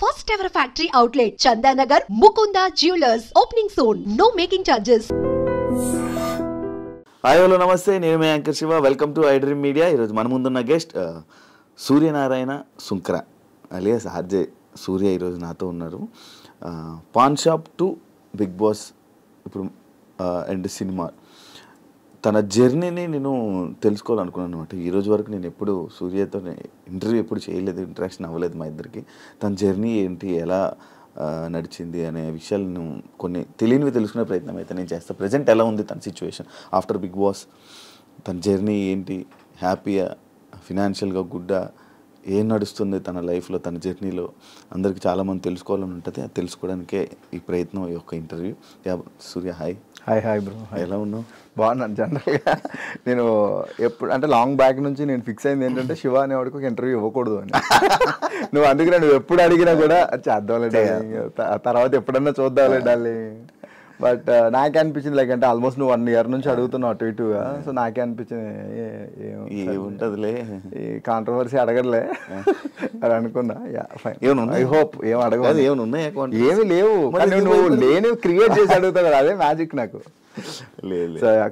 First ever factory outlet, Chandanagar, Mukunda Jewelers, opening soon. No making charges. Hi hello నమస్తే, నేను మీ anchor Shiva. Welcome to iDream media. ఈరోజు మన ముందున్న guest Suryanarayana Sunkara alias RJ Surya ఈరోజు నాతో ఉన్నారు. Paan shop to Bigg Boss ఇప్పుడు అండ్ సినిమా తన జర్నీని నేను తెలుసుకోవాలనుకున్నాను అనమాట. ఈరోజు వరకు నేను ఎప్పుడు సూర్యతో ఇంటర్వ్యూ ఎప్పుడు చేయలేదు, ఇంటరాక్షన్ అవ్వలేదు మా ఇద్దరికి. తన జర్నీ ఏంటి, ఎలా నడిచింది అనే విషయాలను కొన్ని తెలియనివి తెలుసుకునే ప్రయత్నం అయితే నేను చేస్తాను. ప్రజెంట్ ఎలా ఉంది తన సిచ్యువేషన్ ఆఫ్టర్ బిగ్ బాస్, తన జర్నీ ఏంటి, హ్యాపీయా, ఫినాన్షియల్గా గుడ్డా, ఏం నడుస్తుంది తన లైఫ్లో, తన జర్నీలో అందరికీ చాలామంది తెలుసుకోవాలని ఉంటుంది. అది తెలుసుకోవడానికే ఈ ప్రయత్నం, ఈ యొక్క ఇంటర్వ్యూ. సూర్య హాయ్. హాయ్ హాయ్ బ్రో, ఎలా ఉన్నావు? బాగున్నాను. జనరల్గా నేను ఎప్పుడు అంటే లాంగ్ బ్యాక్ నుంచి నేను ఫిక్స్ అయింది ఏంటంటే శివ అనేవాడికి ఒక ఇంటర్వ్యూ ఇవ్వకూడదు అని. నువ్వు అందుకనే నువ్వు ఎప్పుడు అడిగినా కూడా చేద్దాంలే డార్లింగ్, తర్వాత ఎప్పుడన్నా చూద్దాంలే డార్లింగ్. బట్ నాకే అనిపించింది లైక్ అంటే ఆల్మోస్ట్ నువ్వు 1 year నుంచి అడుగుతున్నావు అటు ఇటుగా. సో నాకే అనిపించింది ఏముంటుందిలే, ఈ కాంట్రవర్సీ అడగలే అని అనుకున్నా. ఐ హోప్ ఏం అడగదు, ఏమి లేవు. నువ్వు లేని క్రియేట్ చేసి అడుగుతావు కదా, అదే మ్యాజిక్ నాకు.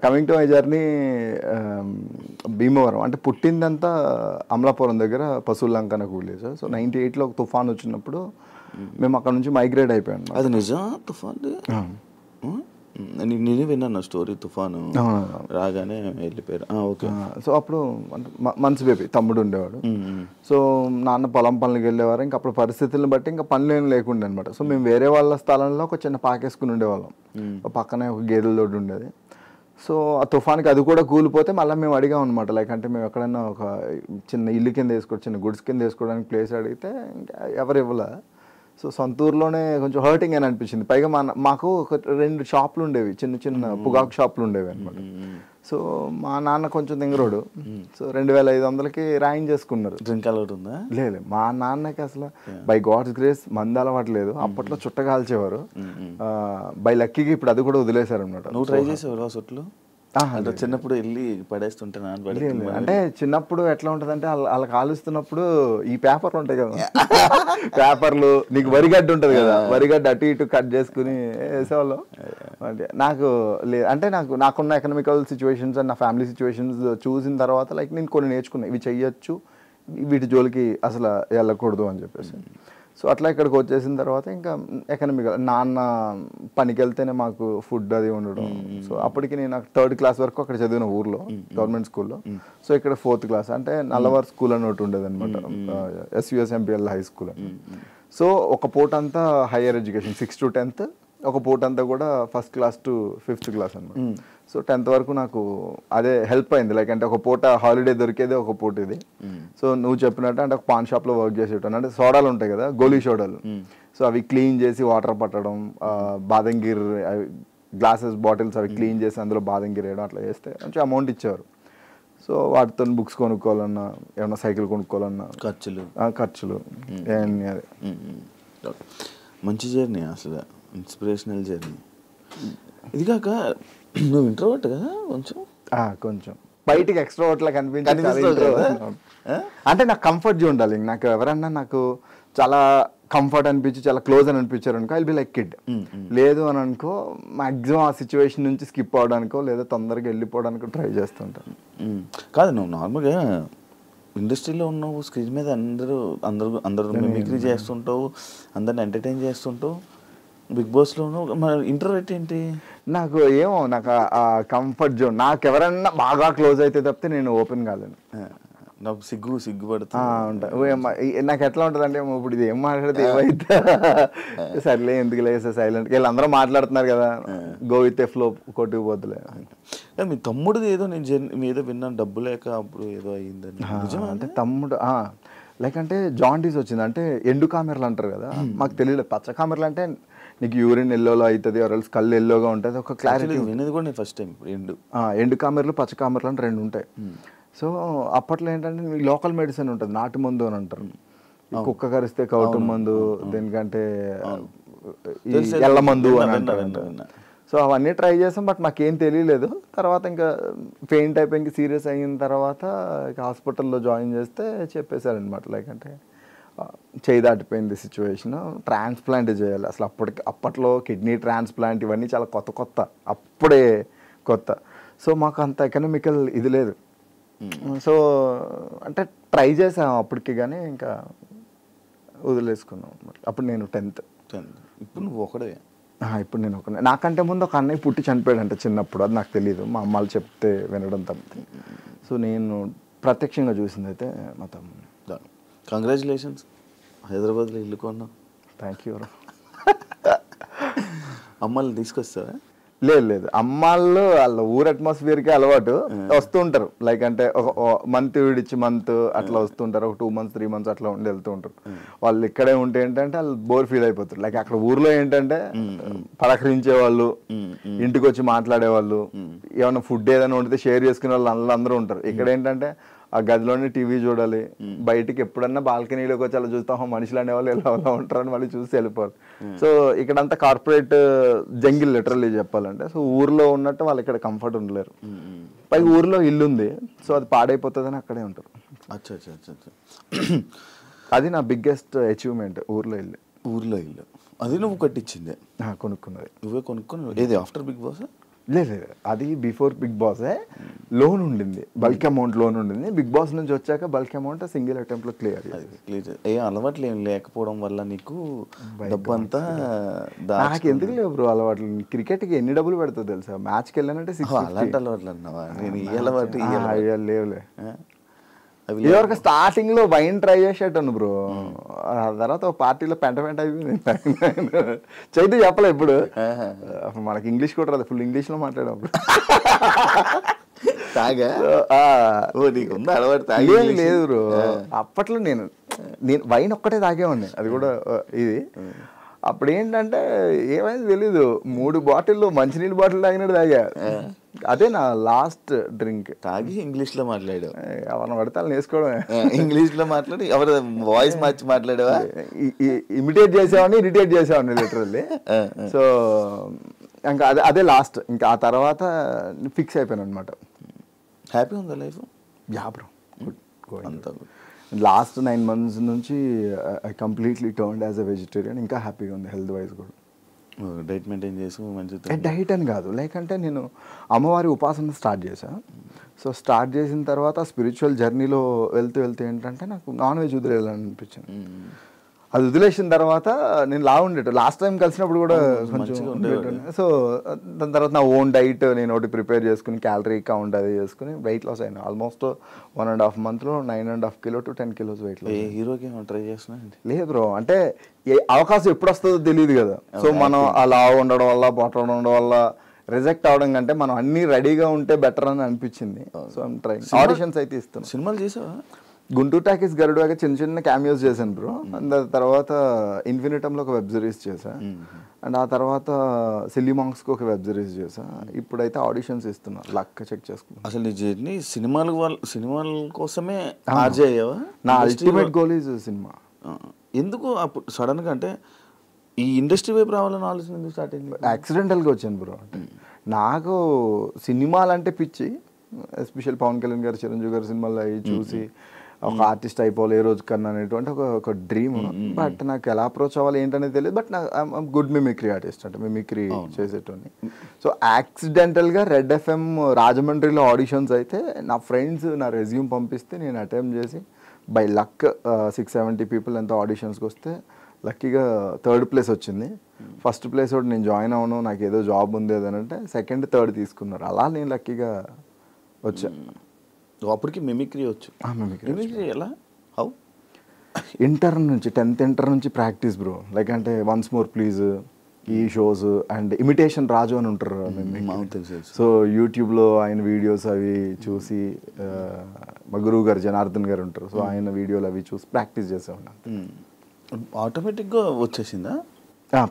Coming to my journey, Bhimavaram అంటే పుట్టిందంతా అమలాపురం దగ్గర పశువులంక నాకు విలేజ్. సో 98లో ఒక తుఫాన్ వచ్చినప్పుడు మేము అక్కడ నుంచి మైగ్రేట్ అయిపోయాం. అది నిజం? తుఫాన్ నేను విన్నాను స్టోరీ, తుఫాను రాగానే వెళ్ళిపోయారు. ఓకే. సో అప్పుడు మంచి బేబీ తమ్ముడు ఉండేవాడు. సో నాన్న పొలం పనులకు వెళ్ళేవారు. ఇంకా అప్పుడు పరిస్థితులను బట్టి ఇంకా పనులు ఏం లేకుండే అనమాట. సో మేము వేరే వాళ్ళ స్థలంలో ఒక చిన్న పాకేసుకుని ఉండేవాళ్ళం. పక్కనే ఒక గేదెల దొడ్డు ఉండేది. సో ఆ తుఫాన్కి అది కూడా కూలిపోతే మళ్ళీ మేము అడిగాం అనమాట. లైక్ అంటే మేము ఎక్కడైనా ఒక చిన్న ఇల్లు కింద వేసుకోవడం, చిన్న గుడ్స్ కింద వేసుకోవడానికి ప్లేస్ అడిగితే ఎవరు ఇవ్వలే. సో సొంతూరులోనే కొంచెం హర్టింగ్ అని అనిపించింది. పైగా మాకు ఒక 2 షాపులు ఉండేవి, చిన్న చిన్న పొగాకు షాపులు ఉండేవి అనమాట. సో మా నాన్న కొంచెం దింగరోడు. సో 2500కి రాయిన్ చేసుకున్నారు. డ్రింక్ అలౌడ్ ఉందా? లేదు, మా నాన్నకి అసలు బై గాడ్స్ గ్రేస్ మందు అలవాట్లేదు. అప్పట్లో చుట్ట కాల్చేవారు. బై లక్కీకి ఇప్పుడు అది కూడా వదిలేశారు అనమాట. నువ్వు ట్రై చేసేవారు సొట్లు? చిన్నప్పుడు వెళ్ళి పడేస్తుంటే అంటే చిన్నప్పుడు ఎట్లా ఉంటుంది అంటే వాళ్ళకి కాలుస్తున్నప్పుడు ఈ పేపర్లు ఉంటాయి కదా, పేపర్లు, నీకు వరిగడ్డ ఉంటుంది కదా, వరిగడ్డ అటు ఇటు కట్ చేసుకుని వేసేవాళ్ళం. అంటే నాకు అంటే నాకున్న ఎకనామికల్ సిచ్యువేషన్స్ అండ్ నా ఫ్యామిలీ సిచ్యువేషన్స్ చూసిన తర్వాత లైక్ నేను కొన్ని నేర్చుకున్నాను. ఇవి చెయ్యొచ్చు, వీటి జోలికి అసలు వెళ్ళకూడదు అని చెప్పేసి. సో అట్లా ఇక్కడికి వచ్చేసిన తర్వాత ఇంకా ఎకనామికల్, నాన్న పనికి వెళ్తేనే మాకు ఫుడ్ అది ఉండడం. సో అప్పటికి నేను 3rd class వరకు అక్కడ చదివిన ఊర్లో, గవర్నమెంట్ స్కూల్లో. సో ఇక్కడ 4th class అంటే నల్లవారు స్కూల్ అని ఒకటి ఉండేది అనమాట, SUSMPL హై స్కూల్ అని. సో ఒక పూట అంతా హైయర్ ఎడ్యుకేషన్ 6 to 10th, ఒక పూట అంతా కూడా 1st class to 5th class అనమాట. సో 10th వరకు నాకు అదే హెల్ప్ అయింది. లైక్ అంటే ఒక పూట హాలిడే దొరికేది, ఒక పూట ఇది. సో నువ్వు చెప్పినట్టు అంటే ఒక పాన్ షాప్లో వర్క్ చేసేటాను. అంటే సోడాలు ఉంటాయి కదా, గోలీ సోడాలు. సో అవి క్లీన్ చేసి వాటర్ పట్టడం, బాదంగిర్ గ్లాసెస్ బాటిల్స్ అవి క్లీన్ చేసి అందులో బాదంగిర్ వేయడం, అట్లా చేస్తే కొంచెం అమౌంట్ ఇచ్చేవారు. సో వాటితో బుక్స్ కొనుక్కోవాలన్నా, ఏమన్నా సైకిల్ కొనుక్కోవాలన్నా ఖర్చులు అదే. మంచి జర్నీ, అసలు ఇన్స్పిరేషనల్ జర్నీ. ఇది కాక నువ్వు ఇంట్రోవర్ట్ కదా, కొంచెం బయటికి ఎక్స్ట్రోవర్ట్ లా కనిపించాలి. అంటే నాకు కంఫర్ట్ జోన్ ఉండాలి. నాకు ఎవరన్నా నాకు చాలా కంఫర్ట్ అనిపించి చాలా క్లోజ్ అని అనిపించారు అనుకో, I will be like kid. లేదు అని అనుకో, మాక్సిమం ఆ సిచ్యువేషన్ నుంచి స్కిప్ అవడానికో లేదా తొందరగా వెళ్ళిపోవడానికో ట్రై చేస్తుంటాను. కాదు, నువ్వు నార్మల్గా ఇండస్ట్రీలో ఉన్నావు, స్క్రీన్ మీద అందరూ మిమిక్రీ చేస్తుంటావు, అందరిని ఎంటర్టైన్ చేస్తుంటావు. బిగ్ బాస్లోను మన ఇంటర్వ్యూట్ ఏంటి? నాకు ఆ కంఫర్ట్ జోన్, నాకు ఎవరన్నా బాగా క్లోజ్ అయితే తప్పితే నేను ఓపెన్ కాలేను. నాకు సిగ్గుపడుతూ ఉంటా. నాకు ఎట్లా ఉంటుంది అంటే, ఇప్పుడు ఇది ఏం మాట్లాడితే ఏమైతే సర్లే ఎందుకు లేదు సైలెంట్, వీళ్ళందరూ మాట్లాడుతున్నారు కదా, గో విత్ ఏ ఫ్లో, కొట్టుకుపోతులే. మీ తమ్ముడిది ఏదో నేను ఏదో విన్నాను, డబ్బు లేక అప్పుడు ఏదో అయ్యిందని. అంటే తమ్ముడు లైక్ అంటే జాండీస్ వచ్చింది. అంటే ఎండు కామెరలు అంటారు కదా, మాకు తెలియలేదు. పచ్చ కామెరలు అంటే నీకు యూరిన్ ఎల్లోలో అవుతుంది, ఎవరైనా కళ్ళు ఎల్లోగా ఉంటుంది, ఒక క్లారిటీ వినేది కూడా నేను ఫస్ట్ టైం. ఎండు కామెరలు పచ్చ కామెరలు అంటే 2 ఉంటాయి. సో అప్పట్లో ఏంటంటే లోకల్ మెడిసిన్ ఉంటుంది, నాటు మందు అని అంటారు. కుక్క కరిస్తే కౌటు మందు, దేనికంటే ఎల్ల మందు అని అంటారు. సో అవన్నీ ట్రై చేసాం, బట్ మాకేం తెలియలేదు. తర్వాత ఇంకా పెయింట్ అయిపోయి సీరియస్ అయిన తర్వాత హాస్పిటల్లో జాయిన్ చేస్తే చెప్పేశారనమాట. లైక్ అంటే చేయి దాటిపోయింది సిచ్యువేషన్, ట్రాన్స్ప్లాంట్ చేయాలి. అసలు అప్పట్లో కిడ్నీ ట్రాన్స్ప్లాంట్ ఇవన్నీ చాలా కొత్త, అప్పుడే కొత్త. సో మాకు అంత ఎకనామికల్ ఇది లేదు. సో అంటే ట్రై చేసాం అప్పటికి, కానీ ఇంకా వదిలేసుకున్నాం. అప్పుడు నేను 10th. ఇప్పుడు నువ్వు ఒకడే? ఇప్పుడు నేను ఒకనే. నాకంటే ముందు ఒక అన్నయ్య పుట్టి చనిపోయాడంట చిన్నప్పుడు, అది నాకు తెలియదు, మా అమ్మాళ్ళు చెప్తే వినడం తప్పితే. సో నేను ప్రత్యక్షంగా చూసింది అయితే మా తమ్ముడు. కంగ్రాచులేషన్స్, హైదరాబాద్లో ఇల్లు కొన్నావు. Thank you. అమ్మాయిని తీసుకొస్తావా? లేదు, అమ్మాళ్ళు వాళ్ళ ఊరు అట్మాస్ఫియర్కి అలవాటు, వస్తూ ఉంటారు. లైక్ అంటే ఒక మంత్ విడిచి మంత్ అట్లా వస్తుంటారు, ఒక 2 months 3 months అట్లా ఉండి వెళ్తూ ఉంటారు. వాళ్ళు ఇక్కడే ఉంటే ఏంటంటే వాళ్ళు బోర్ ఫీల్ అయిపోతారు. లైక్ అక్కడ ఊర్లో ఏంటంటే పలకరించే వాళ్ళు, ఇంటికి వచ్చి మాట్లాడేవాళ్ళు, ఏమైనా ఫుడ్ ఏదైనా వండితే షేర్ చేసుకునే వాళ్ళు అందరూ ఉంటారు. ఇక్కడ ఏంటంటే ఆ గదిలోనే టీవీ చూడాలి, బయటికి ఎప్పుడన్నా బాల్కనీలోకి వచ్చి అలా చూస్తాం, మనుషులు అనేవాళ్ళు ఎలా ఉంటారని మళ్ళీ చూసి వెళ్ళిపోరు. సో ఇక్కడంతా కార్పొరేట్ జంగిల్ లిటరల్లీ చెప్పాలంటే. సో ఊర్లో ఉన్నట్టు వాళ్ళు ఇక్కడ కంఫర్ట్ ఉండలేరు. పైగా ఊర్లో ఇల్లు ఉంది, సో అది పాడైపోతుందని అక్కడే ఉంటారు. అది నా బిగ్గెస్ట్ అచీవ్మెంట్, ఊర్లో ఇల్లు. అది నువ్వు కట్టించిందే? కొనుక్కున్నది. నువ్వే కొనుక్కున్నావు? ఏది ఆఫ్టర్ బిగ్ బాస్? లేదు, అది బిఫోర్ బిగ్ బాసే. లోన్ ఉండింది, బల్క్ అమౌంట్ లోన్ ఉండింది. బిగ్ బాస్ నుంచి వచ్చాక బల్క్ అమౌంట్ సింగిల్ అటెంప్ట్ లో క్లియర్. ఏ అలవాట్లు ఏం లేకపోవడం వల్ల నీకు డబ్బు అంతా? నాకు ఎందుకు లేవు బ్రో అలవాట్లు. క్రికెట్కి ఎన్ని డబ్బులు పెడతావు తెలుసా? మ్యాచ్కి వెళ్ళానంటే 6. అలాంటి అలవాట్లు అన్నావా? నేను ఈ అలవాటు లేవులే. ఇదివరకు స్టార్టింగ్ లో వైన్ ట్రై చేసేటాను బ్రో, ఆ తర్వాత ఒక పార్టీలో పెంట అయిపోయింది. చైతు చెప్పలే ఇప్పుడు, మనకి ఇంగ్లీష్ కూడా రాదు, ఫుల్ ఇంగ్లీష్ లో మాట్లాడప్పుడు. లేదు బ్రో, అప్పట్లో నేను వైన్ ఒక్కటే తాగేవాడిని, అది కూడా ఇది. అప్పుడు ఏంటంటే ఏమైంది తెలీదు, 3 బాటిల్లో మంచినీళ్ళు బాటిల్ తాగినట్టు తాగా. అదే నా లాస్ట్ డ్రింక్. తాగి ఇంగ్లీష్ లో మాట్లాడావు? ఎవరిని పడితే వాళ్ళు వేసుకోవడమే. ఇంగ్లీష్ లో మాట్లాడి ఎవరి వాయిస్ మార్చి మాట్లాడావా? ఇమిటేట్ చేసేవాడిని, ఇరిటేట్ చేసేవాడిని లిటరల్లీ. సో ఇంకా అదే లాస్ట్. ఇంకా ఆ తర్వాత ఫిక్స్ అయిపోయాను అనమాట. హ్యాపీ ఉందా లైఫ్? యా బ్రో, అంతా లాస్ట్ 9 months నుంచి I completely turned as a vegetarian. ఇంకా హ్యాపీగా ఉంది హెల్త్ వైజ్ కూడా. డైట్ మెయింటైన్ చేసి మంచిగా? డైట్ అని కాదు, లైక్ అంటే నేను అమ్మవారి ఉపాసన స్టార్ట్ చేశాను. సో స్టార్ట్ చేసిన తర్వాత స్పిరిచువల్ జర్నీలో వెళ్తూ ఏంటంటే నాకు నాన్ వెజ్ వదిలేయాలనిపించింది. అది వదిలేసిన తర్వాత నేను ఉండేట లాస్ట్ టైం కలిసినప్పుడు కూడా కొంచెం. సో దాని తర్వాత నా ఓన్ డైట్ నేను ఒకటి ప్రిపేర్ చేసుకుని, క్యాలరీ కౌంట్ అది చేసుకుని వెయిట్ లాస్ అయినా. Almost 1.5 months 9.5 kilo to 10 kilos weight loss. హీరోకి ట్రై చేస్తున్నా? లేదు బ్రో, అంటే అవకాశం ఎప్పుడు వస్తుందో తెలియదు కదా. సో మనం అలా ఉండడం వల్ల, పొట్ట ఉండడం వల్ల రిజెక్ట్ అవడం కంటే మనం అన్ని రెడీగా ఉంటే బెటర్ అని అనిపించింది. So I'm trying. ఆడిషన్స్ అయితే ఇస్తాను. సినిమాలు చేసావా? గుంటూరు టాకీస్ గరుడుగా చిన్న క్యామియోస్ చేశాను బ్రో. అండ్ తర్వాత ఇన్ఫినిటంలో ఒక వెబ్ సిరీస్ చేశాను. అండ్ ఆ తర్వాత సిల్లీ మాంక్స్కి ఒక వెబ్ సిరీస్ చేశాను. ఇప్పుడైతే ఆడిషన్స్ ఇస్తున్నా, లక్ చెక్ చేసుకున్నాను. అసలు నీ జర్నీ సినిమాల కోసమే ఆర్జే అయ్యావా? నా అల్టిమేట్ గోల్ ఈజ్ సినిమా. ఎందుకు అప్పుడు సడన్గా అంటే ఈ ఇండస్ట్రీ వైపు రావాలని ఆలోచన ఎందుకు స్టార్ట్ అయింది? యాక్సిడెంటల్గా వచ్చాను బ్రో. నాకు సినిమాలంటే పిచ్చి, ఎస్పెషల్ పవన్ కళ్యాణ్ గారు, చిరంజీవి గారి సినిమాలు అవి చూసి ఒక ఆర్టిస్ట్ అయిపోవాలి ఏ రోజు కన్నా అనేటువంటి ఒక డ్రీమ్. బట్ నాకు ఎలా అప్రోచ్ అవ్వాలి ఏంటనేది తెలియదు. బట్ నాకు గుడ్ మిమిక్రీ ఆర్టిస్ట్, అంటే మిమిక్రీ చేసేటోని. సో యాక్సిడెంటల్గా రెడ్ FM రాజమండ్రిలో ఆడిషన్స్ అయితే నా ఫ్రెండ్స్ నా రెజ్యూమ్ పంపిస్తే నేను అటెంప్ట్ చేసి బై లక్ 670 people ఎంతో ఆడిషన్స్కి వస్తే లక్కీగా 3rd place వచ్చింది. ఫస్ట్ ప్లేస్ ఒకటి నేను జాయిన్ అవ్వను, నాకు ఏదో జాబ్ ఉంది అదనంటే 2nd 3rd తీసుకున్నారు. అలా నేను లక్కీగా వచ్చాను. అప్పటికి మిమిక్రీ వచ్చు? మిమిక్రీ ఎలా? హౌ? ఇంటర్ నుంచి 10th ఇంటర్ నుంచి ప్రాక్టీస్ బ్రో. లైక్ అంటే వన్స్ మోర్ ప్లీజ్, ఈ షోస్ అండ్ ఇమిటేషన్ రాజు అని ఉంటారు. సో యూట్యూబ్లో ఆయన వీడియోస్ అవి చూసి, మా గురువు గారు జనార్దన్ గారు ఉంటారు, సో ఆయన వీడియోలు అవి చూసి ప్రాక్టీస్ చేసేవాడిని. ఆటోమేటిక్గా వచ్చేసిందా?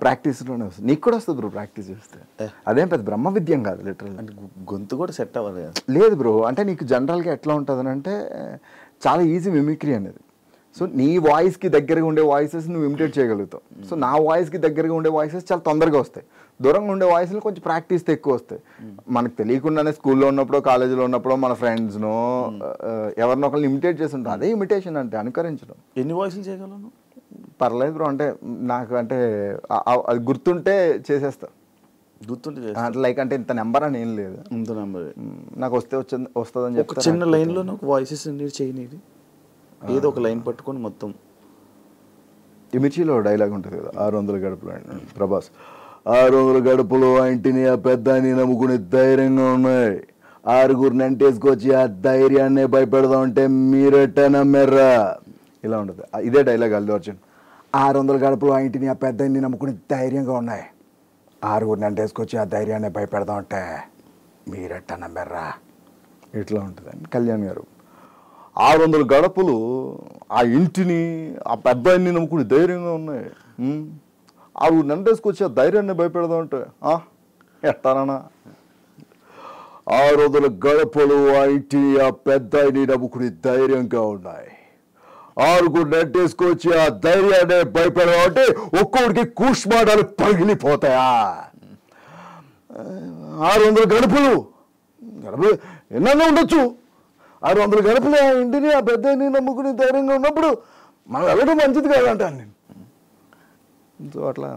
ప్రాక్టీస్లోనే వస్తుంది. నీకు కూడా వస్తుంది బ్రో ప్రాక్టీస్ చేస్తే. అదేం పెద్ద బ్రహ్మ విద్యం కాదు లిటరల్. అంటే గొంతు కూడా సెట్ అవ్వాలి? లేదు బ్రో, అంటే నీకు జనరల్గా ఎట్లా ఉంటుంది అంటే చాలా ఈజీ మిమిక్రీ అనేది. సో నీ వాయిస్కి దగ్గరగా ఉండే వాయిసెస్ నువ్వు ఇమిటేట్ చేయగలుగుతావు. సో నా వాయిస్కి దగ్గరగా ఉండే వాయిసెస్ చాలా తొందరగా వస్తాయి. దూరంగా ఉండే వాయిస్లు కొంచెం ప్రాక్టీస్తో ఎక్కువ వస్తాయి. మనకు తెలియకుండానే స్కూల్లో ఉన్నప్పుడు కాలేజీలో ఉన్నప్పుడు మన ఫ్రెండ్స్నో ఎవరినో ఒకరిని ఇమిటేట్ చేసి ఉంటాం. అదే ఇమిటేషన్ అంటే అనుకరించడం. ఎన్ని వాయిస్లు చేయగలను? పర్లేదు బ్రో, అంటే నాకు అంటే అది గుర్తుంటే చేసేస్తా. గుర్తుంటే అంటే లైక్ అంటే ఇంత నెంబర్ అని ఏం లేదు, ఇంత నెంబర్ నాకు వస్తుందని ఒక చిన్న లైన్లో నాకు వాయిసెస్ చేయనిది, ఏదో ఒక లైన్ పట్టుకొని మొత్తం. ఈ మిర్చిలో డైలాగ్ ఉంటుంది కదా, 600 గడుపులు ప్రభాస్, 600 గడుపులు ఆ ఇంటిని ఆ పెద్దాన్ని నమ్ముకుని ధైర్యంగా ఉన్నాయి, 6గురిని అంటేసుకొచ్చి ఆ ధైర్యాన్ని భయపెడదాం అంటే మీరెట్ట నమ్మెర్రా, ఇలా ఉంటుంది. ఇదే డైలాగ్ అల్లు అర్జున్. 600 గడుపులు ఆ ఇంటిని ఆ పెద్దాన్ని నమ్ముకుని ధైర్యంగా ఉన్నాయి, 6గురిని అంటేసుకొచ్చి ఆ ధైర్యాన్ని భయపెడదాం అంటే మీరెట్ట నమ్మెర్రా, ఇట్లా ఉంటుంది. కళ్యాణ్ గారు 600 గడపలు ఆ ఇంటిని ఆ పెద్దాన్ని నమ్ముకుని ధైర్యంగా ఉన్నాయి, 6గురిని అంటేసుకొచ్చి ఆ ధైర్యాన్ని భయపెడదాం అంటే ఎట్టానా, 600 గడపలు ఆ ఇంటిని ఆ పెద్దాన్ని నమ్ముకుని ధైర్యంగా ఉన్నాయి, 6గురిని నెట్టేసుకొచ్చి ఆ ధైర్యాన్ని భయపెడదాం అంటే ఒక్కొక్కడికి కూష్మాడాలు పగిలిపోతాయా, 600 గడపలు ఎన్నన్నా ఉండొచ్చు, 600 గడపలు ఆ ఇంటిని ఆ పెద్దాన్ని నమ్ముకుని ధైర్యంగా ఉన్నప్పుడు మనం వెళ్ళడం మంచిది కాదంటాను నేను. సో అట్లా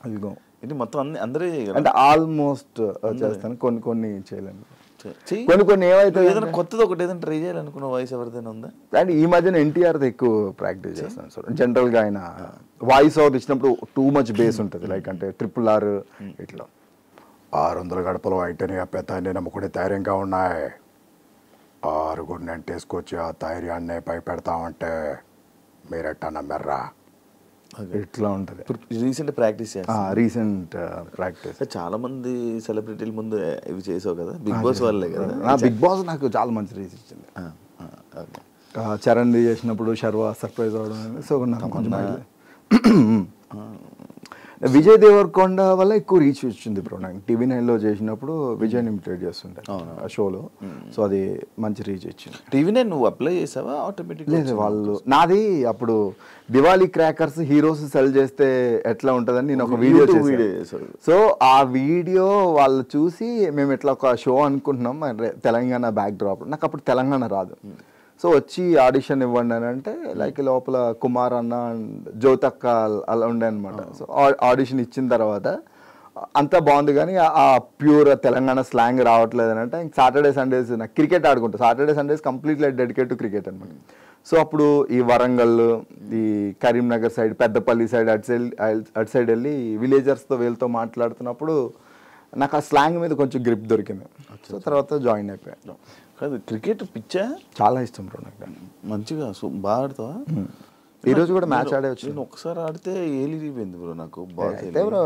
అదిగో ఇది మొత్తం అందరూ అంటే ఆల్మోస్ట్ చేస్తాను, కొన్ని చేయలేను, కొన్ని కొన్ని ఏవైతే ఏదైనా కొత్తది ఒకటి ఏదైనా ట్రై చేయాలనుకున్న వాయిస్ ఎవరిదైనా ఉందా? అండ్ ఈ మధ్యన ఎన్టీఆర్ది ఎక్కువ ప్రాక్టీస్ చేస్తాను సార్. జనరల్గా ఆయన వాయిస్ ఓవర్ ఇచ్చినప్పుడు టూ మచ్ బేస్ ఉంటుంది, లైక్ అంటే RRR ఇట్లా 600 గడపలు అయితేనే ఆ పెద్దాన్ని నమ్ముకునే ధైర్యంగా ఉన్నాయి, 6గురిని అంటేసుకొచ్చి ఆ ధైర్యాన్ని భయపెడతామంటే మీరెట్టా నమ్మెర్రా, ఇట్లా ఉంటుంది. Recent practice recent practice. చాలా మంది సెలబ్రిటీల ముందు ఇవి చేసావు కదా, బిగ్ బాస్ వాళ్ళే కదా. బిగ్ బాస్ నాకు చాలా మంచి రీచ్ ఇచ్చింది. చరణ్ చేసినప్పుడు శర్వా సర్ప్రైజ్ అవడం, సో నాకు కొంచెం విజయ్ దేవరకొండ వల్ల ఎక్కువ రీచ్ వచ్చింది బ్రో. నాకు TV9లో చేసినప్పుడు విజయ్ని ఇమిటేట్ చేస్తుండే ఆ షోలో, సో అది మంచి రీచ్ ఇచ్చింది. TV9 నువ్వు అప్లై చేసావా ఆటోమేటిక్? లేదు, వాళ్ళు నాది అప్పుడు దివాళీ క్రాకర్స్ హీరోస్ సెల్ చేస్తే ఎట్లా ఉంటుందని నేను ఒక వీడియో చేశాను. సో ఆ వీడియో వాళ్ళు చూసి మేము ఇట్లా ఒక షో అనుకుంటున్నాం తెలంగాణ బ్యాక్ డ్రాప్, నాకు అప్పుడు తెలంగాణ రాదు, సో వచ్చి ఆడిషన్ ఇవ్వండి అని అంటే లైక్ లోపల కుమార్ అన్న జ్యోతక్క అలా ఉండే అనమాట. సో ఆడిషన్ ఇచ్చిన తర్వాత అంతా బాగుంది కానీ ఆ ప్యూర్ తెలంగాణ స్లాంగ్ రావట్లేదు అని అంటే సాటర్డే సండేస్ నాకు క్రికెట్ ఆడుకుంటా, Saturday Sundays completely dedicate to cricket అనమాట. సో అప్పుడు ఈ వరంగల్, ఈ కరీంనగర్ సైడ్, పెద్దపల్లి సైడ్ అటు సైడ్ వెళ్ళి విలేజర్స్తో వీళ్ళతో మాట్లాడుతున్నప్పుడు నాకు ఆ స్లాంగ్ మీద కొంచెం గ్రిప్ దొరికింది. సో తర్వాత జాయిన్ అయిపోయాను. కాదు, క్రికెట్ పిచ్చా చాలా ఇష్టం బ్రో నాకు, మంచిగా బాగా ఆడతావా? ఈరోజు కూడా మ్యాచ్ ఆడే వచ్చి నేను ఒకసారి ఆడితే ఏలిపోయింది బ్రో నాకు. బ్రో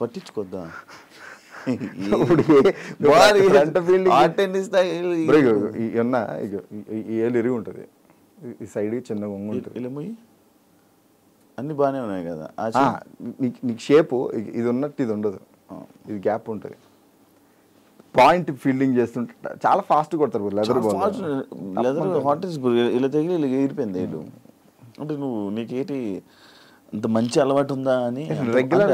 పట్టించుకోద్దా ఏళ్ళు ఇరిగి ఉంటుంది, ఈ సైడ్ చిన్న వంగు ఉంటుంది, అన్ని బాగానే ఉన్నాయి కదా. నీకు షేపు ఇది ఉన్నట్టు ఇది ఉండదు, ఇది గ్యాప్ ఉంటుంది. పాయింట్ ఫీల్డింగ్ చేస్తుంటే చాలా ఫాస్ట్ కొడతారు లెదర్ హాట్ ఇలా తగిలి ఇలా ఎగిరిపోయింది ఏడు. అంటే నీకేటి అంత మంచి అలవాటు ఉందా అని రెగ్యులర్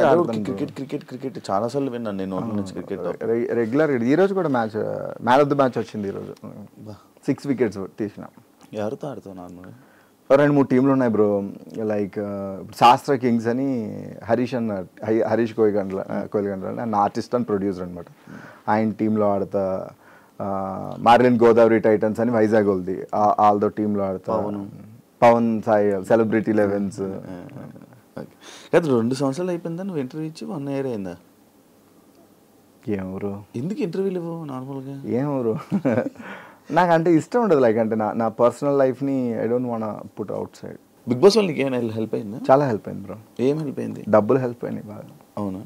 క్రికెట్ చాలా సార్లు విన్నాను నేను నుంచి క్రికెట్ రెగ్యులర్. ఈ రోజు కూడా మ్యాన్ ఆఫ్ ది మ్యాచ్ వచ్చింది. ఈరోజు 6 వికెట్స్ తీసిన. ఎవరితో ఆడుతావు నార్మల్గా? 2-3 టీంలు ఉన్నాయి బ్రో, లైక్ శాస్త్ర కింగ్స్ అని హరీష్ కోయిగండ్ల నా ఆర్టిస్ట్ అండ్ ప్రొడ్యూసర్ అనమాట, ఆయన టీంలో ఆడతా. మార్లిన్ గోదావరి టైటన్స్ అని వైజాగ్ వాళ్ళది, వాళ్ళతో టీంలో ఆడతా. Pawan Sai celebrity 11s. కాదు, 2 సంవత్సరాలు అయిపోయిందా నువ్వు ఇంటర్వ్యూ ఇచ్చి? 1 year అయిందా? ఏమరు ఎందుకు ఇంటర్వ్యూలు ఇవ్వవు నార్మల్గా? ఏమరు నాకు అంటే ఇష్టం ఉండదు, లైక్ అంటే నా పర్సనల్ లైఫ్ని I don't want put outside. Big boss వాళ్ళకి ఏమైనా హెల్ప్ అయిందా? చాలా హెల్ప్ అయింది బ్రో. ఏం హెల్ప్ అయింది? డబ్బులు హెల్ప్ అయినాయి బాగా. అవునా?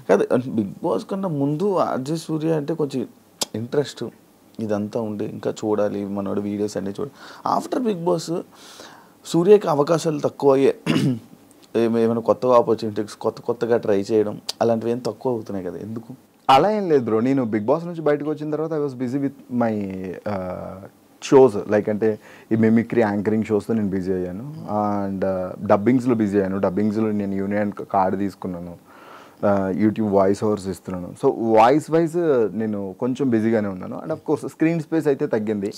కాదు, బిగ్ బాస్ కన్నా ముందు అజయ్ సూర్య అంటే కొంచెం ఇంట్రెస్ట్ ఇదంతా ఉండి ఇంకా చూడాలి మనోడు వీడియోస్ అన్నీ చూడాలి. ఆఫ్టర్ బిగ్ బాస్ సూర్యకి అవకాశాలు తక్కువ అయ్యాయి, ఏమైనా కొత్తగా ఆపర్చునిటీస్ కొత్తగా ట్రై చేయడం అలాంటివి ఏం తక్కువ అవుతున్నాయి కదా, ఎందుకు? అలా ఏం లేదు బ్రో, నేను బిగ్ బాస్ నుంచి బయటకు వచ్చిన తర్వాత I was busy with my shows like అంటే ఈ మిమిక్రీ యాంకరింగ్ షోస్తో నేను బిజీ అయ్యాను. అండ్ డబ్బింగ్స్లో బిజీ అయ్యాను. డబ్బింగ్స్లో నేను యూనియన్ కార్డు తీసుకున్నాను. యూట్యూబ్ వాయిస్ ఓవర్స్ ఇస్తున్నాను. సో వాయిస్ వైజ్ నేను కొంచెం బిజీగానే ఉన్నాను. And of course screen space అయితే తగ్గింది.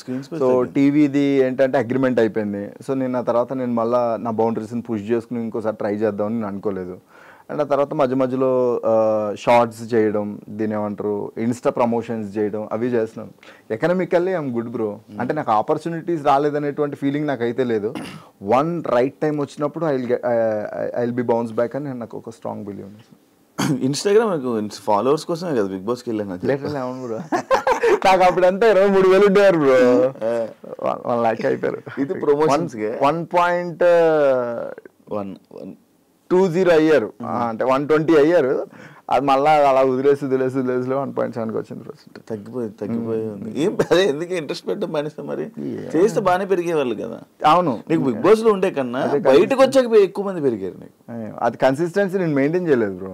సో టీవీది ఏంటంటే అగ్రిమెంట్ అయిపోయింది. సో నేను ఆ తర్వాత నేను మళ్ళీ నా బౌండరీస్ని పుష్ చేసుకుని ఇంకోసారి ట్రై చేద్దామని నేను అనుకోలేదు. అండ్ ఆ తర్వాత మధ్య మధ్యలో షార్ట్స్ చేయడం, దీని ఏమంటారు ఇన్స్టా ప్రమోషన్స్ చేయడం అవి చేస్తున్నాను. Economically I'm good bro. అంటే నాకు ఆపర్చునిటీస్ రాలేదనేటువంటి ఫీలింగ్ నాకైతే లేదు. వన్ రైట్ టైం వచ్చినప్పుడు I will be bounce back అని నాకు ఒక స్ట్రాంగ్ బిలీవ్ ఉంది. ఇన్స్టాగ్రామ్ ఫాలోవర్స్ కోసమే కదా బిగ్ బాస్కి వెళ్ళాను. అవును బ్రో. నాకు అప్పుడు అంతా 23,000 ఉండేవారు బ్రో. 1 lakh అయిపోయారు. ఇది ప్రమోషన్స్ 1.20 అయ్యారు. అంటే 120 అయ్యారు. అది మళ్ళీ అలా వదిలేసి 1.7కి వచ్చింది. తగ్గిపోయి ఉంది. ఏం అదే ఎందుకు ఇంట్రెస్ట్ పెట్టడం మానేస్తా మరి? చేస్తే బాగానే పెరిగేవాళ్ళు కదా. అవును, నీకు బిగ్ బాస్ లో ఉండే కన్నా బయటకు వచ్చాక ఎక్కువ మంది పెరిగారు. నీకు అది కన్సిస్టెన్సీ నేను మెయింటైన్ చేయలేదు బ్రో.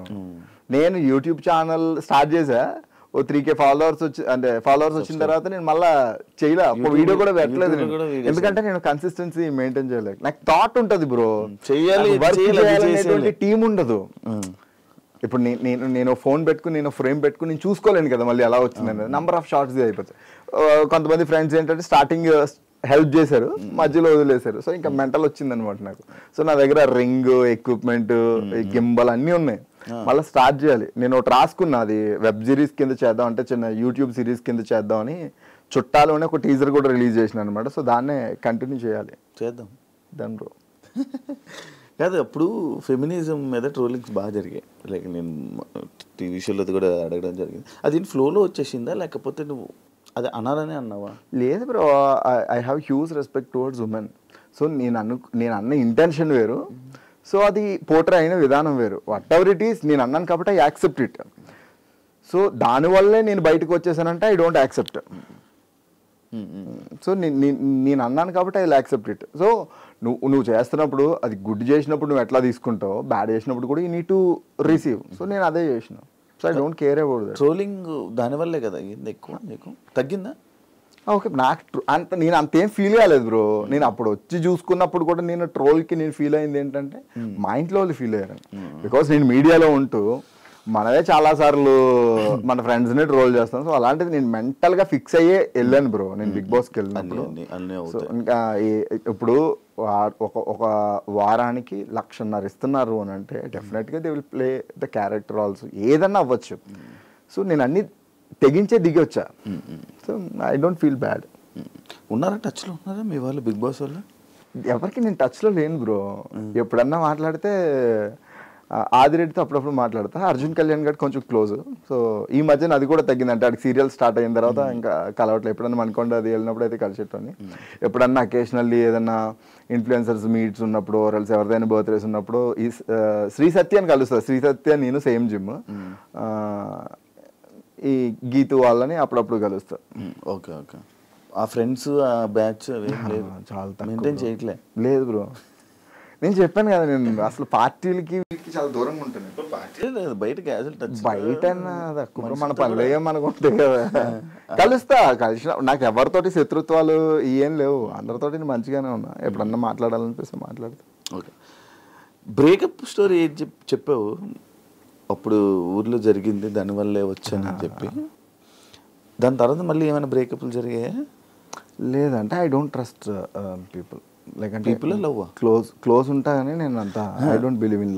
నేను యూట్యూబ్ ఛానల్ స్టార్ట్ చేసా, ఓ 3K ఫాలోవర్స్ వచ్చిన తర్వాత నేను మళ్ళీ చేయలే, ఒక వీడియో కూడా పెట్టలేదు నేను. ఎందుకంటే నేను కన్సిస్టెన్సీ మెయింటైన్ చేయలేదు. నాకు థాట్ ఉంటుంది బ్రో, చేయాలి టీం ఉండదు. ఇప్పుడు నేను ఫోన్ పెట్టుకుని నేను ఫ్రేమ్ పెట్టుకుని నేను చూసుకోలేను కదా మళ్ళీ ఎలా వచ్చిందని. నంబర్ ఆఫ్ షార్ట్స్ అయిపోతాయి. కొంతమంది ఫ్రెండ్స్ ఏంటంటే స్టార్టింగ్ హెల్ప్ చేశారు, మధ్యలో వదిలేశారు. సో ఇంకా మెంటల్ వచ్చింది అనమాట నాకు. సో నా దగ్గర రింగ్, ఎక్విప్మెంట్, గింబల్ అన్నీ ఉన్నాయి. మళ్ళీ స్టార్ట్ చేయాలి. నేను ఒకటి రాసుకున్నా, అది వెబ్ సిరీస్ కింద చేద్దాం, అంటే చిన్న యూట్యూబ్ సిరీస్ కింద చేద్దామని చుట్టాలోనే ఒక టీజర్ కూడా రిలీజ్ చేసిన అనమాట. సో దాన్నే కంటిన్యూ చేద్దాం దాని బ్రో. కాదు, అప్పుడు ఫెమినిజం మీద ట్రోలింగ్స్ బాగా జరిగాయి. లైక్ నేను టీవీ షోలో కూడా అడగడం జరిగింది. అది ఫ్లోలో వచ్చేసిందా లేకపోతే నువ్వు అది అనాలని అన్నావా? లేదు bro, I have huge respect towards women. So నేను అన్న ఇంటెన్షన్ వేరు, సో అది పోర్ట్రే అయిన విధానం వేరు. వాట్ ఎవర్ ఇట్ ఈస్, నేను అన్నాను కాబట్టి ఐ యాక్సెప్ట్ ఇట్. సో దానివల్లే నేను బయటకు వచ్చేసానంటే ఐ డోంట్ యాక్సెప్ట్. సో నేను అన్నాను కాబట్టి I will accept it. So నువ్వు చేస్తున్నప్పుడు అది గుడ్ చేసినప్పుడు నువ్వు ఎట్లా తీసుకుంటావు, బ్యాడ్ చేసినప్పుడు కూడా you need to receive. So నేను అదే చేసిన. So I don't care about that. Trolling దానివల్లే కదా ఎక్కువ తగ్గిందా? ఓకే, నాకు నేను అంతేం ఫీల్ కాలేదు బ్రో. నేను అప్పుడు వచ్చి చూసుకున్నప్పుడు కూడా నేను ట్రోల్కి నేను ఫీల్ అయింది ఏంటంటే మా ఇంట్లో వాళ్ళు ఫీల్ అయ్యారు. బికాస్ నేను మీడియాలో ఉంటూ మనదే చాలాసార్లు మన ఫ్రెండ్స్ని ట్రోల్ చేస్తాం. సో అలాంటిది నేను మెంటల్గా ఫిక్స్ అయ్యే వెళ్ళాను బ్రో నేను బిగ్ బాస్కి వెళ్ళినప్పుడు. సో ఇంకా ఇప్పుడు ఒక వారానికి 1,50,000 ఇస్తున్నారు అని అంటే డెఫినెట్గా they will play the character also, ఏదన్నా అవ్వచ్చు. సో నేను అన్ని తెగించే దిగి వచ్చా. So I don't feel bad. ఉన్నారా టచ్లో ఉన్నారా మీ వాళ్ళు బిగ్ బాస్ వాళ్ళు? ఎవరికి నేను టచ్లో లేను బ్రో. ఎప్పుడన్నా మాట్లాడితే ఆదిరెడ్డితో అప్పుడప్పుడు మాట్లాడతా. అర్జున్ కళ్యాణ్ గారు కొంచెం క్లోజ్. సో ఈ మధ్యన అది కూడా తగ్గింది. అంటే ఆడికి సీరియల్ స్టార్ట్ అయిన తర్వాత ఇంకా కలవట్లేదు. ఎప్పుడన్నా మనకొండ అది వెళ్ళినప్పుడు అయితే కలిసేటోని. ఎప్పుడన్నా అకేషనల్లీ ఏదన్నా ఇన్ఫ్లుయెన్సర్స్ మీట్స్ ఉన్నప్పుడు, ఎల్స్ ఎవరిదైనా బర్త్డేస్ ఉన్నప్పుడు ఈ శ్రీ సత్యాన్ని కలుస్తుంది. శ్రీ సత్య నేను సేమ్ జిమ్. ఈ గీతు వాళ్ళని అప్పుడప్పుడు కలుస్తా. Okay okay. ఆ ఫ్రెండ్స్ ఆ బ్యాచ్ చాలా మెయింటైన్ చేయట్లే? లేదు బ్రో, నేను చెప్పాను కదా నేను అసలు పార్టీలకి చాలా దూరంగా ఉంటాను. బయట మన పనులు ఏమనుకుంటే కదా కలిసిన. నాకు ఎవరితోటి శత్రుత్వాలు ఏం లేవు, అందరితోటి మంచిగానే ఉన్నా. ఎప్పుడన్నా మాట్లాడాలనిపిస్తే మాట్లాడతా. ఓకే, బ్రేకప్ స్టోరీ ఏం చెప్పావు అప్పుడు? ఊర్లో జరిగింది, దానివల్లే వచ్చానని చెప్పి. దాని తర్వాత మళ్ళీ ఏమైనా బ్రేకప్లు జరిగాయా? లేదంటే I don't trust people. Like అంటే పీపుల్ లవ్ క్లోజ్ ఉంటా కానీ నేను అంతా ఐ డోంట్ బిలీవ్ ఇన్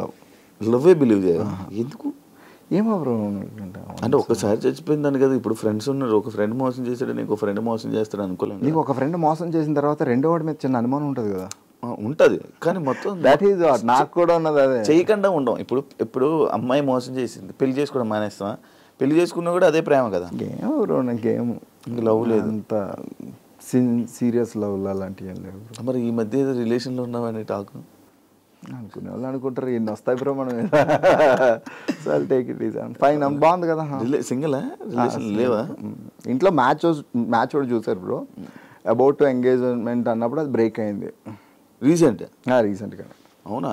లవ్వే బిలీవ్ చేయాలి. ఎందుకు? ఏమో బ్రో, అంటే ఒకసారి చచ్చిపోయిందని కదా. ఇప్పుడు ఫ్రెండ్స్ ఉన్నారు, ఒక ఫ్రెండ్ మోసం చేశాడు, నీకు ఫ్రెండ్ మోసం చేస్తాడు అనుకోలేదు. నీకు ఒక ఫ్రెండ్ మోసం చేసిన తర్వాత రెండో వాడి మీద చిన్న అనుమానం ఉంటుంది కదా. ఉంటుంది, కానీ మొత్తం దట్ ఈజ్ నాకు కూడా ఉన్నది. అదే చేయకుండా ఉండం. ఇప్పుడు అమ్మాయి మోసం చేసింది, పెళ్లి చేసుకోవడం మానేస్తావా? పెళ్లి చేసుకున్నా కూడా అదే ప్రేమ కదా. ఏమో బ్రో, నాకేం లవ్ లేదు, అంత సీరియస్ లవ్ అలాంటివి ఏం లేవు. మరి ఈ మధ్య ఏదో రిలేషన్లో ఉన్నావని టాక్ అనుకునే వాళ్ళు అనుకుంటారు, ఎన్ని వస్తాయి బ్రో మనం. So I'll take it easy. Fine, బాగుంది కదా. సింగిల్ రిలేషన్ లేవా? ఇంట్లో మ్యాచ్ కూడా చూసారు బ్రో. అబౌట్ టు ఎంగేజ్మెంట్ అన్నప్పుడు అది బ్రేక్ అయింది రీసెంట్గా. అవునా?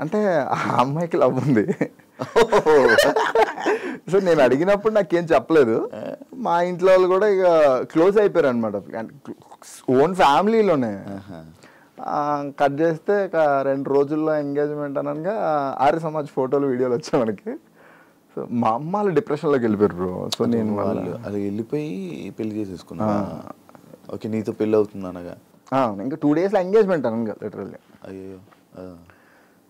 అంటే ఆ అమ్మాయికి లవ్ ఉంది, సో నేను అడిగినప్పుడు నాకేం చెప్పలేదు. మా ఇంట్లో వాళ్ళు కూడా ఇక క్లోజ్ అయిపోయారు అనమాట, ఓన్ ఫ్యామిలీలోనే. కట్ చేస్తే ఇక 2 రోజుల్లో ఎంగేజ్మెంట్ అనగా ఆర్య సమాజ్ ఫోటోలు వీడియోలు వచ్చాయి మనకి. సో మా అమ్మ వాళ్ళు డిప్రెషన్లోకి వెళ్ళిపోయారు బ్రో. సో నేను వాళ్ళు అది వెళ్ళిపోయి పెళ్లి చేసేసుకున్నా. ఓకే, నీతో పెళ్ళి అవుతుంది అనగా ఇంకా 2 days ఎంగేజ్మెంట్ అనగా లిటరల్లీ. అయ్యో.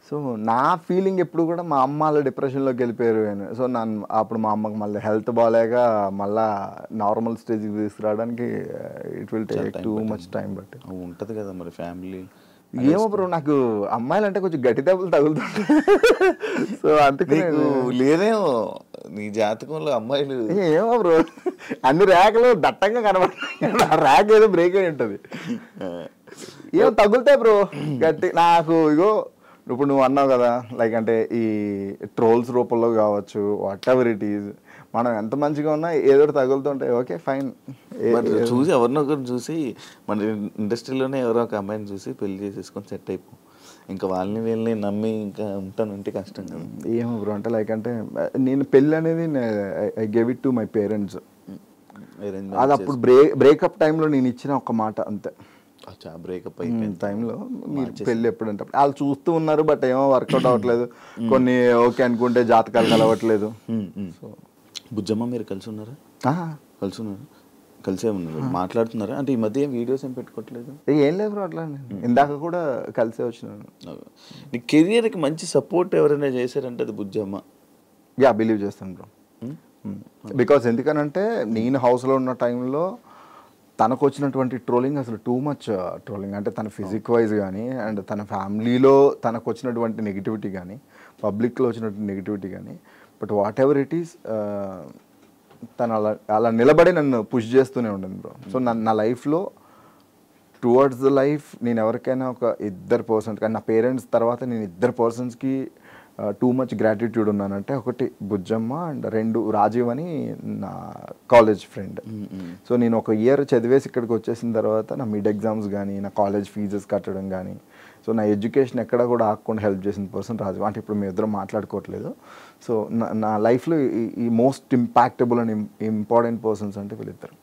సో నా ఫీలింగ్ ఎప్పుడు కూడా మా అమ్మ వాళ్ళు డిప్రెషన్లోకి వెళ్ళిపోయారు అని. సో నన్ను అప్పుడు మా అమ్మకి మళ్ళీ హెల్త్ బాగాలేక మళ్ళీ నార్మల్ స్టేజ్కి తీసుకురావడానికి it will take too much time. But ఉంటుంది కదా మరి ఫ్యామిలీ. ఏమో బ్రో, నాకు అమ్మాయిలు అంటే కొంచెం గట్టి దెబ్బలు తగులుతుంటాయి. సో అందుకే లేదేమో నీ జాతకంలో అమ్మాయిలు. ఏమో బ్రో, అన్ని ర్యాక్లు దట్టంగా కనబడతాయి, ర్యాక్ ఏదో బ్రేక్ అయి ఉంటుంది. ఏమో తగులుతాయి బ్రో గట్టి. నాకు ఇగో ఇప్పుడు నువ్వు అన్నావు కదా, లైక్ అంటే ఈ ట్రోల్స్ రూపంలో కావచ్చు, వాట్ ఎవర్ ఇట్ ఈజ్, మనం ఎంత మంచిగా ఉన్నా ఏదో తగులుతుంటాయి. Okay fine. చూసి ఎవరినొకరు చూసి మన ఇండస్ట్రీలోనే ఎవరో ఒక అమ్మాయిని చూసి పెళ్లి చేసేసుకొని సెట్ అయిపో. ఇంకా వాళ్ళని వీళ్ళని నమ్మి ఇంకా ఉంటానంటే కష్టం కదా. ఏమో బ్రో, అంటే లైక్ అంటే నేను పెళ్ళి అనేది I gave it to my parents. అది అప్పుడు బ్రేకప్ టైంలో నేను ఇచ్చిన ఒక మాట అంతే. బ్రేకప్ టైంలో మీరు పెళ్ళి ఎప్పుడంటే వాళ్ళు చూస్తూ ఉన్నారు, బట్ ఏమో వర్కౌట్ అవ్వట్లేదు. కొన్ని ఓకే అనుకుంటే జాతకాలు కలవట్లేదు. సో బుజ్జమ్మ మీరు కలిసి ఉన్నారా? కలిసి ఉన్నారు, కలిసే ఉన్నారు, మాట్లాడుతున్నారా? అంటే ఈ మధ్య వీడియోస్ ఏం పెట్టుకోవట్లేదు? ఏం లేదు బ్రో, అట్లా ఇందాక కూడా కలిసే వచ్చినాను. నీ కెరియర్కి మంచి సపోర్ట్ ఎవరైనా చేశారంటే అది బుజ్జమ్మ. యా, బిలీవ్ చేస్తాను బ్రో. బికాస్ ఎందుకనంటే నేను హౌస్లో ఉన్న టైంలో తనకు వచ్చినటువంటి ట్రోలింగ్ అసలు టూ మచ్ ట్రోలింగ్. అంటే తన ఫిజిక్ వైజ్ కానీ అండ్ తన ఫ్యామిలీలో తనకు వచ్చినటువంటి నెగిటివిటీ కానీ, పబ్లిక్లో వచ్చినటువంటి నెగిటివిటీ కానీ, but what ever it is తను అలా నిలబడి నన్ను పుష్ చేస్తూనే ఉండను బ్రో. సో నా లైఫ్లో టువర్డ్స్ ద లైఫ్ నేను ఎవరికైనా ఒక 2 పర్సన్స్, కానీ నా పేరెంట్స్ తర్వాత నేను 2 పర్సన్స్కి టూ మచ్ గ్రాటిట్యూడ్ ఉన్నానంటే, ఒకటి బుజ్జమ్మ అండ్ 2 రాజీవ్ అని నా కాలేజ్ ఫ్రెండ్. సో నేను ఒక ఇయర్ చదివేసి ఇక్కడికి వచ్చేసిన తర్వాత నా మిడ్ ఎగ్జామ్స్ కానీ, నా కాలేజ్ ఫీజెస్ కట్టడం కానీ, సో నా ఎడ్యుకేషన్ ఎక్కడ కూడా ఆగకుండా హెల్ప్ చేసిన పర్సన్ రాజీవ్. అంటే ఇప్పుడు మేము ఇద్దరం మాట్లాడుకోవట్లేదు. సో నా లైఫ్లో ఈ most impactable and important persons అంటే వీళ్ళిద్దరు.